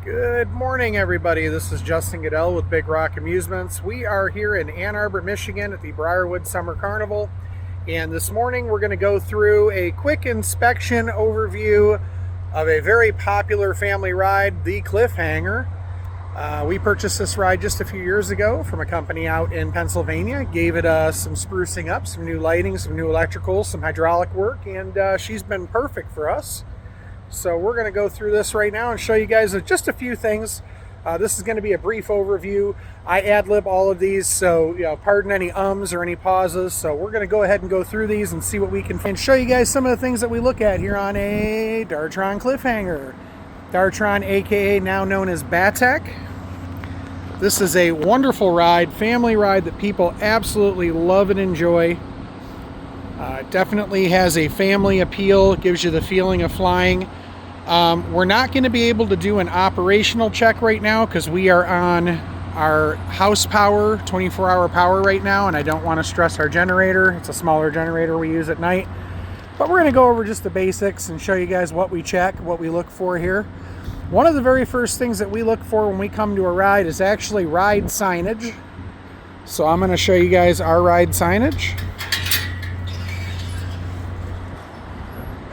Good morning, everybody. This is Justin Goodell with Big Rock Amusements. We are here in Ann Arbor, Michigan at the Briarwood Summer Carnival. And this morning we're going to go through a quick inspection overview of a very popular family ride, the Cliffhanger. We purchased this ride just a few years ago from a company out in Pennsylvania. Gave it some sprucing up, some new lighting, some new electrical, some hydraulic work, and she's been perfect for us. So we're going to go through this right now and show you guys just a few things. This is going to be a brief overview. I ad-lib all of these, so pardon any ums or any pauses. So we're going to go ahead and go through these and see what we can find. Show you guys some of the things that we look at here on a Dartron Cliffhanger. Dartron, aka now known as Batek. This is a wonderful ride, family ride that people absolutely love and enjoy. Definitely has a family appeal, gives you the feeling of flying. We're not going to be able to do an operational check right now because we are on our house power, 24-hour power right now, and I don't want to stress our generator. It's a smaller generator we use at night. But we're going to go over just the basics and show you guys what we check, what we look for here. One of the very first things that we look for when we come to a ride is actually ride signage. So I'm going to show you guys our ride signage.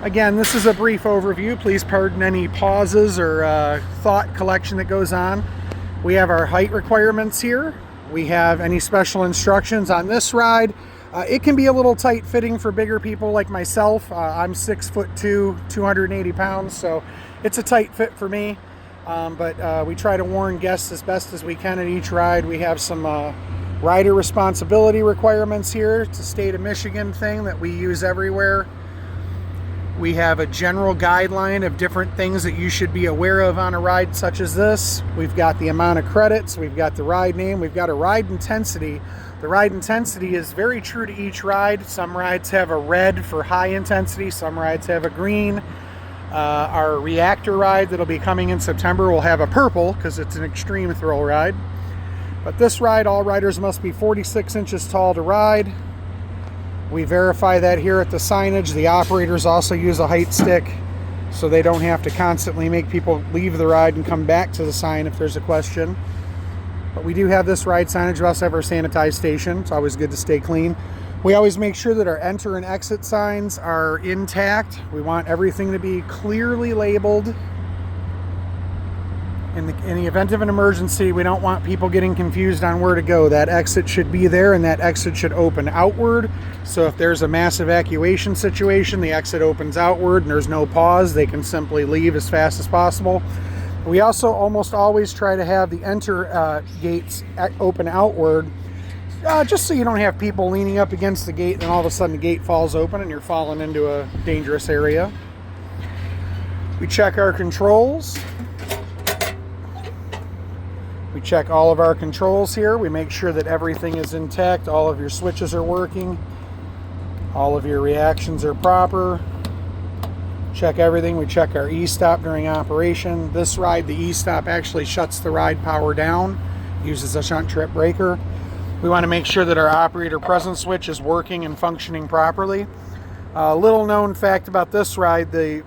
Again, this is a brief overview. Please pardon any pauses or thought collection that goes on. We have our height requirements here. We have any special instructions on this ride. It can be a little tight fitting for bigger people like myself. I'm 6'2", 280 pounds, so it's a tight fit for me. But we try to warn guests as best as we can at each ride. We have some rider responsibility requirements here. It's a state of Michigan thing that we use everywhere. We have a general guideline of different things that you should be aware of on a ride such as this. We've got the amount of credits, we've got the ride name, we've got a ride intensity. The ride intensity is very true to each ride. Some rides have a red for high intensity, some rides have a green. Our reactor ride that'll be coming in September will have a purple because it's an extreme thrill ride. But this ride, all riders must be 46 inches tall to ride. We verify that here at the signage. The operators also use a height stick so they don't have to constantly make people leave the ride and come back to the sign if there's a question. But we do have this ride signage. We also have our sanitized station. It's always good to stay clean. We always make sure that our enter and exit signs are intact. We want everything to be clearly labeled. In the event of an emergency, we don't want people getting confused on where to go. That exit should be there and that exit should open outward. So if there's a mass evacuation situation, the exit opens outward and there's no pause. They can simply leave as fast as possible. We also almost always try to have the enter gates open outward, just so you don't have people leaning up against the gate and all of a sudden the gate falls open and you're falling into a dangerous area. We check our controls. We check all of our controls here. We make sure that everything is intact. All of your switches are working. All of your reactions are proper. Check everything. We check our e-stop during operation. This ride, the e-stop actually shuts the ride power down, uses a shunt trip breaker. We want to make sure that our operator presence switch is working and functioning properly. A little known fact about this ride, the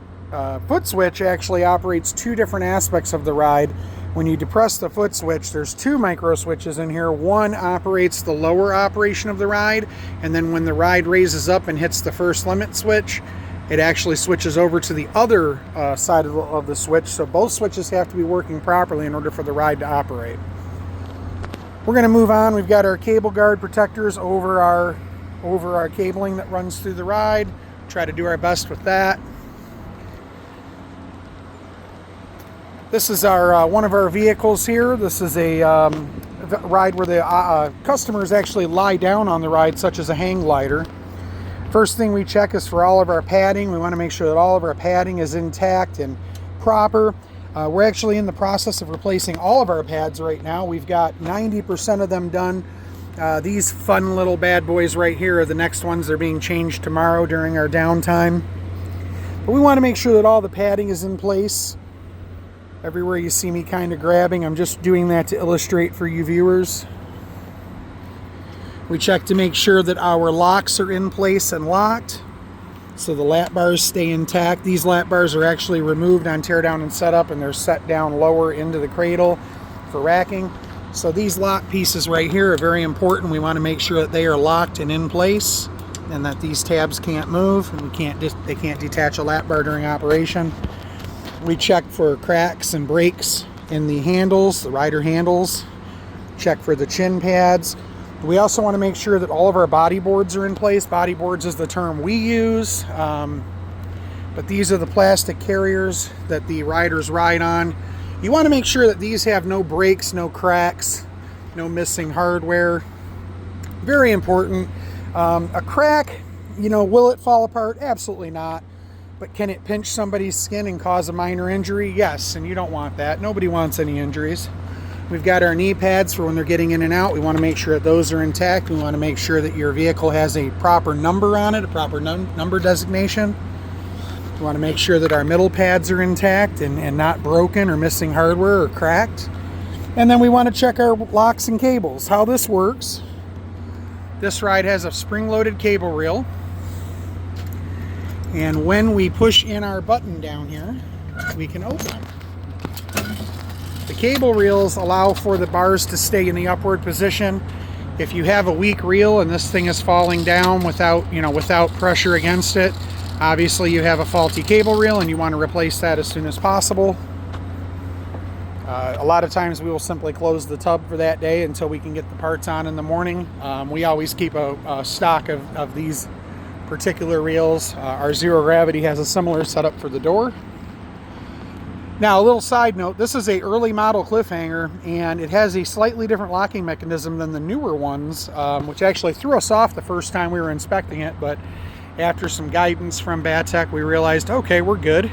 foot switch actually operates two different aspects of the ride. When you depress the foot switch, there's two micro switches in here. One operates the lower operation of the ride, and then when the ride raises up and hits the first limit switch, it actually switches over to the other side of the switch. So both switches have to be working properly in order for the ride to operate. We're going to move on. We've got our cable guard protectors over our cabling that runs through the ride. Try to do our best with that. This is our one of our vehicles here. This is a ride where the customers actually lie down on the ride, such as a hang glider. First thing we check is for all of our padding. We want to make sure that all of our padding is intact and proper. We're actually in the process of replacing all of our pads right now. We've got 90% of them done. These fun little bad boys right here are the next ones. They're being changed tomorrow during our downtime. But we want to make sure that all the padding is in place. Everywhere you see me kind of grabbing, I'm just doing that to illustrate for you viewers. We check to make sure that our locks are in place and locked. so the lap bars stay intact. These lap bars are actually removed on teardown and setup, and they're set down lower into the cradle for racking. So these lock pieces right here are very important. We want to make sure that they are locked and in place, and that these tabs can't move, and they can't detach a lap bar during operation. We check for cracks and breaks in the handles, the rider handles. Check for the chin pads. We also want to make sure that all of our body boards are in place. Body boards is the term we use, but these are the plastic carriers that the riders ride on. You want to make sure that these have no breaks, no cracks, no missing hardware. Very important. A crack, will it fall apart? Absolutely not. But can it pinch somebody's skin and cause a minor injury? Yes, and you don't want that. Nobody wants any injuries. We've got our knee pads for when they're getting in and out. We want to make sure that those are intact. We want to make sure that your vehicle has a proper number on it, a proper number designation. We want to make sure that our middle pads are intact and not broken or missing hardware or cracked. And then we want to check our locks and cables. How this works: this ride has a spring-loaded cable reel. And when we push in our button down here, we can open them. The cable reels allow for the bars to stay in the upward position. If you have a weak reel and this thing is falling down without pressure against it, obviously you have a faulty cable reel and you want to replace that as soon as possible. A lot of times we will simply close the tub for that day until we can get the parts on in the morning. We always keep a stock of these particular reels. Our zero gravity has a similar setup for the door. Now, a little side note, this is a early model cliffhanger, and it has a slightly different locking mechanism than the newer ones, which actually threw us off the first time we were inspecting it, but after some guidance from Batech, we realized, okay, we're good.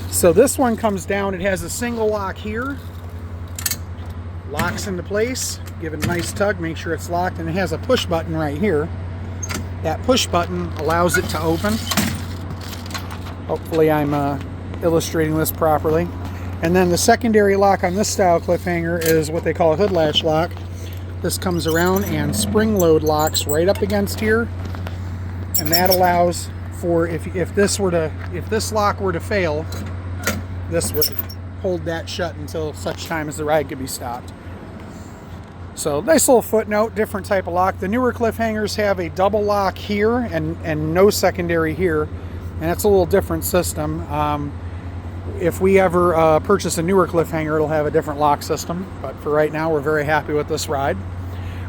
So this one comes down, it has a single lock here, locks into place, give it a nice tug, make sure it's locked, and it has a push button right here. That push button allows it to open. Hopefully I'm illustrating this properly. And then the secondary lock on this style cliffhanger is what they call a hood latch lock. This comes around and spring load locks right up against here, and that allows for if this lock were to fail, this would hold that shut until such time as the ride could be stopped. So nice little footnote, different type of lock. The newer cliffhangers have a double lock here and no secondary here, and it's a little different system. If we ever purchase a newer cliffhanger, it'll have a different lock system, but for right now we're very happy with this ride.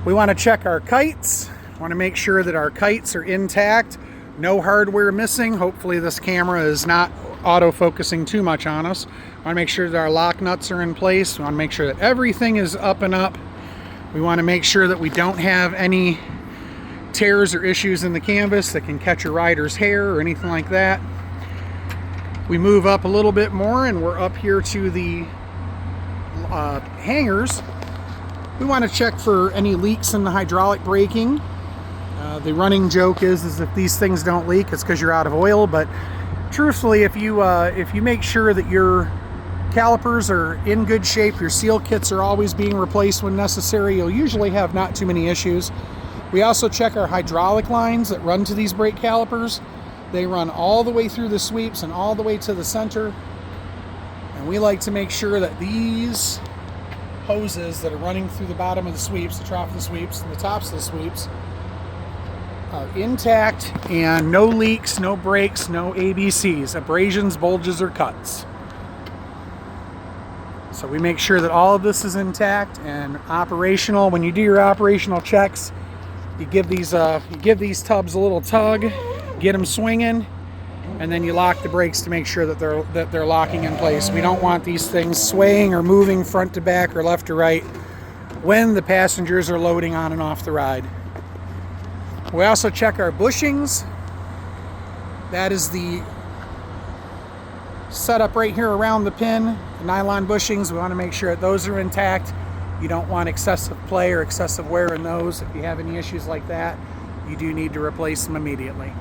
We want to check our kites. Want to make sure that our kites are intact, no hardware missing. Hopefully this camera is not auto-focusing too much on us. Want to make sure that our lock nuts are in place. We want to make sure that everything is up and up. We want to make sure that we don't have any tears or issues in the canvas that can catch a rider's hair or anything like that. We move up a little bit more and we're up here to the hangers. We want to check for any leaks in the hydraulic braking. The running joke is if these things don't leak, it's because you're out of oil, but truthfully, if you make sure that your calipers are in good shape, your seal kits are always being replaced when necessary, you'll usually have not too many issues. We also check our hydraulic lines that run to these brake calipers. They run all the way through the sweeps and all the way to the center. And we like to make sure that these hoses that are running through the bottom of the sweeps, the trough of the sweeps, and the tops of the sweeps are intact and no leaks, no breaks, no ABCs, abrasions, bulges, or cuts. So we make sure that all of this is intact and operational. When you do your operational checks, you give these tubs a little tug, get them swinging, and then you lock the brakes to make sure that they're locking in place. We don't want these things swaying or moving front to back or left to right when the passengers are loading on and off the ride. We also check our bushings. That is the setup right here around the pin. The nylon bushings, we want to make sure that those are intact. You don't want excessive play or excessive wear in those. If you have any issues like that, you do need to replace them immediately.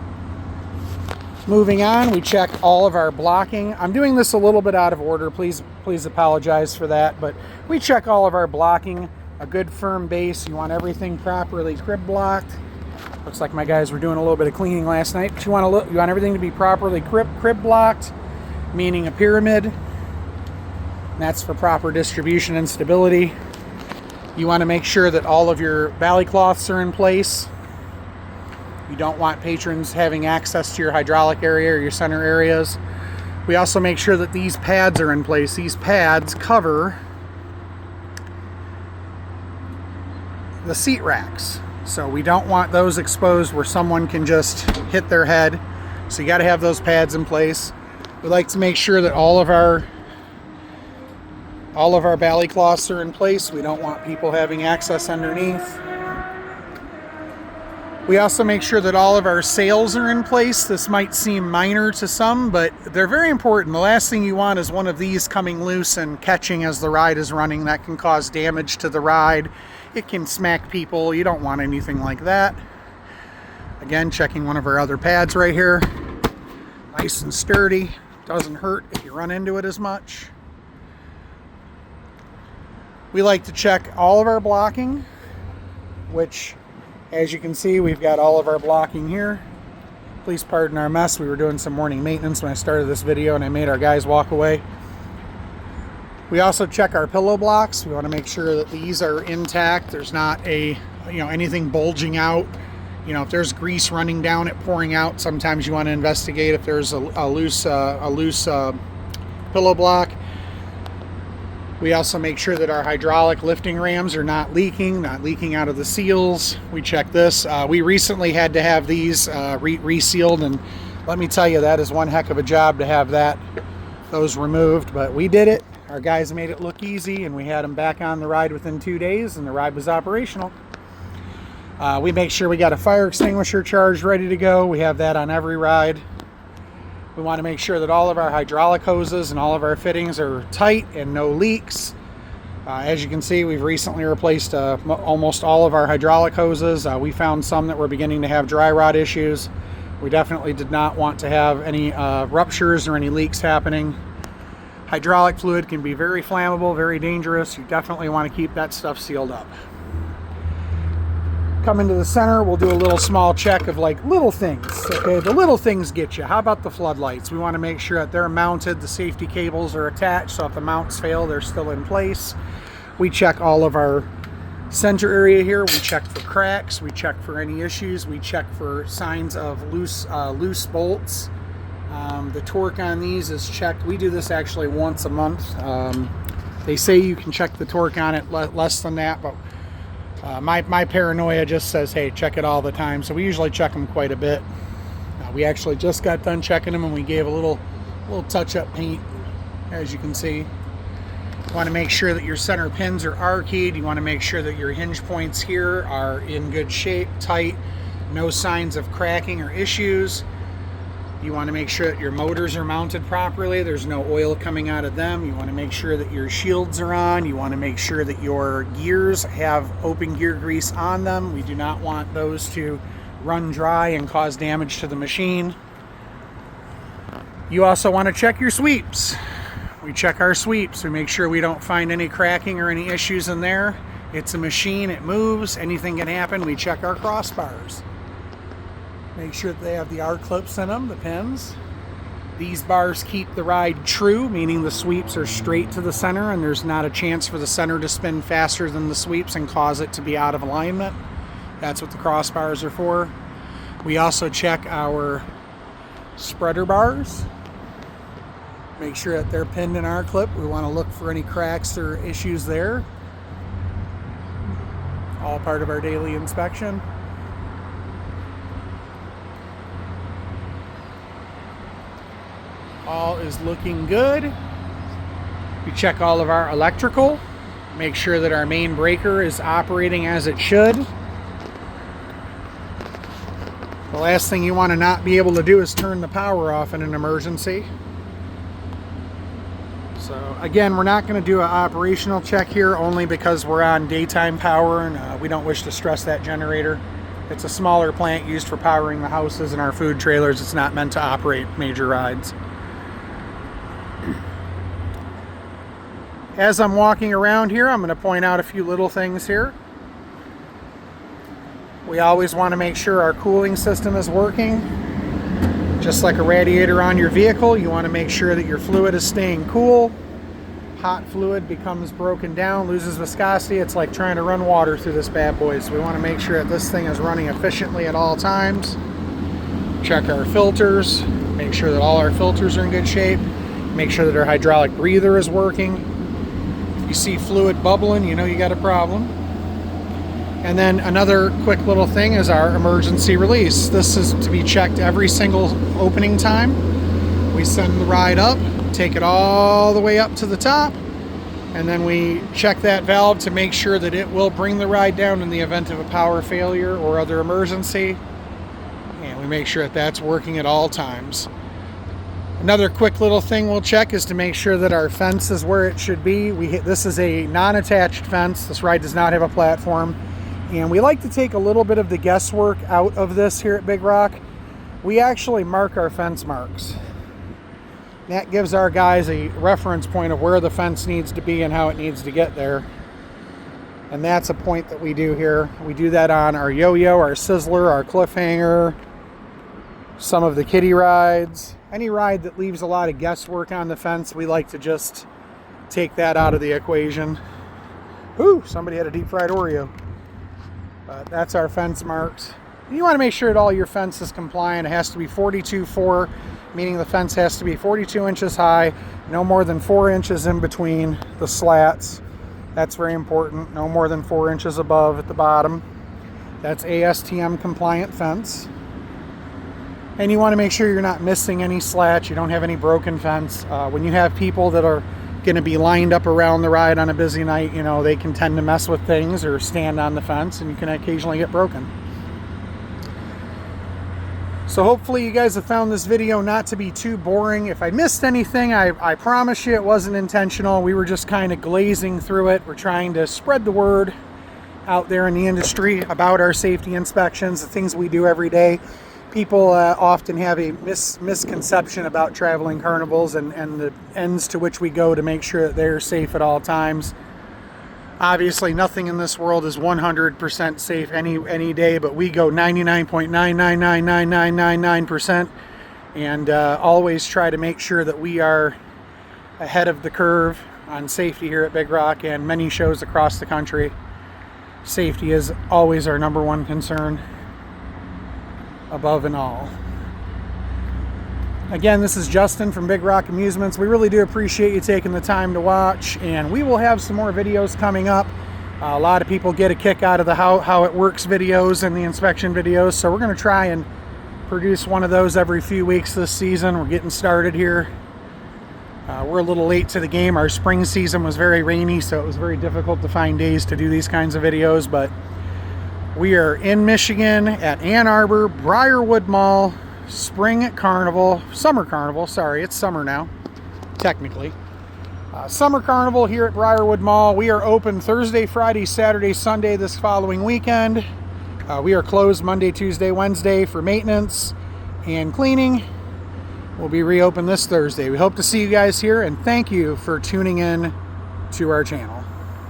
Moving on, we check all of our blocking. I'm doing this a little bit out of order. Please apologize for that, but we check all of our blocking. A good firm base. You want everything properly crib blocked. Looks like my guys were doing a little bit of cleaning last night. But you want everything to be properly crib blocked, meaning a pyramid. And that's for proper distribution and stability. You want to make sure that all of your valley cloths are in place. You don't want patrons having access to your hydraulic area or your center areas. We also make sure that these pads are in place. These pads cover the seat racks. So we don't want those exposed where someone can just hit their head. So you got to have those pads in place. We like to make sure that all of our valley cloths are in place. We don't want people having access underneath. We also make sure that all of our sails are in place. This might seem minor to some, but they're very important. The last thing you want is one of these coming loose and catching as the ride is running. That can cause damage to the ride. It can smack people. You don't want anything like that. Again, checking one of our other pads right here. Nice and sturdy. Doesn't hurt if you run into it as much. We like to check all of our blocking, which, as you can see, we've got all of our blocking here. Please pardon our mess. We were doing some morning maintenance when I started this video and I made our guys walk away. We also check our pillow blocks. We want to make sure that these are intact. There's not anything bulging out. If there's grease running down it, pouring out, sometimes you want to investigate if there's a loose pillow block. We also make sure that our hydraulic lifting rams are not leaking out of the seals. We check this. We recently had to have these resealed, and let me tell you, that is one heck of a job to have those removed, but we did it. Our guys made it look easy, and we had them back on the ride within 2 days, and the ride was operational. We make sure we got a fire extinguisher charged, ready to go. We have that on every ride. We want to make sure that all of our hydraulic hoses and all of our fittings are tight and no leaks. As you can see, we've recently replaced almost all of our hydraulic hoses. We found some that were beginning to have dry rot issues. We definitely did not want to have any ruptures or any leaks happening. Hydraulic fluid can be very flammable, very dangerous. You definitely want to keep that stuff sealed up. Come into the center, we'll do a little small check of little things. Okay, the little things get you. How about the floodlights? We want to make sure that they're mounted, the safety cables are attached, so if the mounts fail, they're still in place. We check all of our center area here. We check for cracks. We check for any issues. We check for signs of loose bolts. The torque on these is checked. We do this actually once a month. They say you can check the torque on it less than that, but my paranoia just says, hey, check it all the time. So we usually check them quite a bit. We actually just got done checking them, and we gave a little touch-up paint, as you can see. You want to make sure that your center pins are R-keyed. You want to make sure that your hinge points here are in good shape, tight, no signs of cracking or issues. You want to make sure that your motors are mounted properly. There's no oil coming out of them. You want to make sure that your shields are on. You want to make sure that your gears have open gear grease on them. We do not want those to run dry and cause damage to the machine. You also want to check your sweeps. We check our sweeps. We make sure we don't find any cracking or any issues in there. It's a machine, it moves, anything can happen. We check our crossbars. Make sure that they have the R-clips in them, the pins. These bars keep the ride true, meaning the sweeps are straight to the center and there's not a chance for the center to spin faster than the sweeps and cause it to be out of alignment. That's what the crossbars are for. We also check our spreader bars. Make sure that they're pinned in R-clip. We want to look for any cracks or issues there. All part of our daily inspection. All is looking good. We check all of our electrical, make sure that our main breaker is operating as it should. The last thing you want to not be able to do is turn the power off in an emergency. So again, we're not going to do an operational check here only because we're on daytime power and we don't wish to stress that generator. It's a smaller plant used for powering the houses and our food trailers. It's not meant to operate major rides. As I'm walking around here, I'm going to point out a few little things here. We always want to make sure our cooling system is working. Just like a radiator on your vehicle, you want to make sure that your fluid is staying cool. Hot fluid becomes broken down, loses viscosity. It's like trying to run water through this bad boy. So we want to make sure that this thing is running efficiently at all times. Check our filters, make sure that all our filters are in good shape. Make sure that our hydraulic breather is working. If you see fluid bubbling, you know you got a problem. And then another quick little thing is our emergency release. This is to be checked every single opening time. We send the ride up, take it all the way up to the top, and then we check that valve to make sure that it will bring the ride down in the event of a power failure or other emergency. And we make sure that that's working at all times. Another quick little thing we'll check is to make sure that our fence is where it should be. This is a non-attached fence. This ride does not have a platform. And we like to take a little bit of the guesswork out of this here at Big Rock. We actually mark our fence marks. That gives our guys a reference point of where the fence needs to be and how it needs to get there. And that's a point that we do here. We do that on our yo-yo, our sizzler, our cliffhanger, some of the kiddie rides. Any ride that leaves a lot of guesswork on the fence, we like to just take that out of the equation. Ooh, somebody had a deep fried Oreo. But that's our fence marks. You want to make sure that all your fence is compliant. It has to be 42.4, meaning the fence has to be 42 inches high, no more than 4 inches in between the slats. That's very important. No more than 4 inches above at the bottom. That's ASTM compliant fence. And you want to make sure you're not missing any slats. You don't have any broken fence. When you have people that are going to be lined up around the ride on a busy night, you know, they can tend to mess with things or stand on the fence, and you can occasionally get broken. So hopefully you guys have found this video not to be too boring. If I missed anything, I promise you it wasn't intentional. We were just kind of glazing through it. We're trying to spread the word out there in the industry about our safety inspections, the things we do every day. People often have a misconception about traveling carnivals and the ends to which we go to make sure that they're safe at all times. Obviously, nothing in this world is 100% safe any day, but we go 99.999999% and always try to make sure that we are ahead of the curve on safety here at Big Rock and many shows across the country. Safety is always our number one concern, above and all. Again, this is Justin from Big Rock Amusements. We really do appreciate you taking the time to watch, and we will have some more videos coming up. A lot of people get a kick out of the how it works videos and the inspection videos, so we're going to try and produce one of those every few weeks this season. We're getting started here. We're a little late to the game. Our spring season was very rainy, so it was very difficult to find days to do these kinds of videos, but we are in Michigan at Ann Arbor, Briarwood Mall, Spring Carnival, Summer Carnival, sorry, it's summer now, technically. Summer Carnival here at Briarwood Mall. We are open Thursday, Friday, Saturday, Sunday this following weekend. We are closed Monday, Tuesday, Wednesday for maintenance and cleaning. We'll be reopened this Thursday. We hope to see you guys here, and thank you for tuning in to our channel.